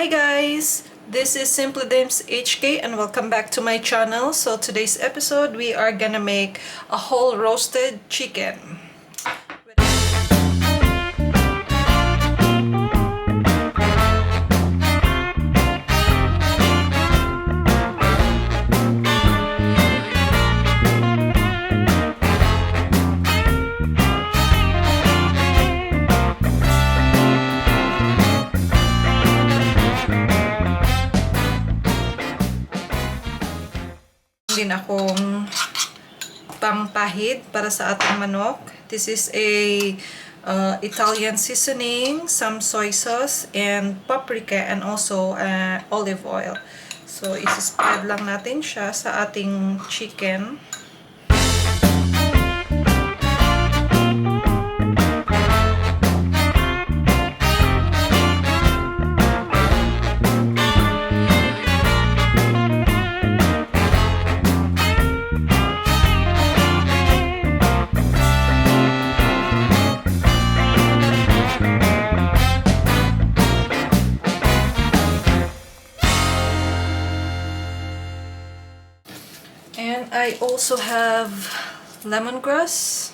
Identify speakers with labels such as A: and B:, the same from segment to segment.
A: Hi guys! This is Simply Dims HK and welcome back to my channel. So today's episode we are gonna make a whole roasted chicken. Din akong pangpahid para sa ating manok. This is a Italian seasoning, some soy sauce, and paprika, and also olive oil. So, isi-spread lang natin siya sa ating chicken. And I also have lemongrass.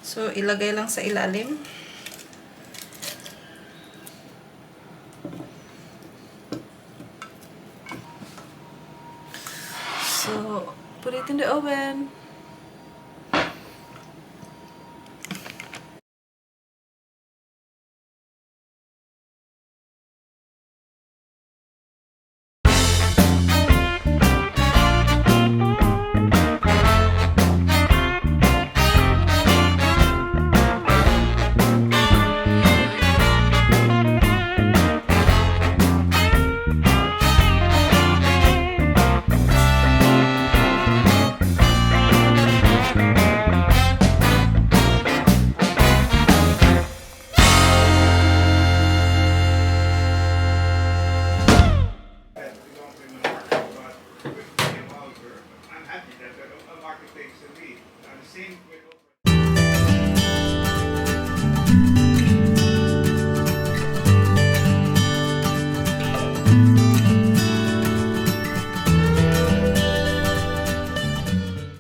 A: So, ilagay lang sa ilalim. So, put it in the oven.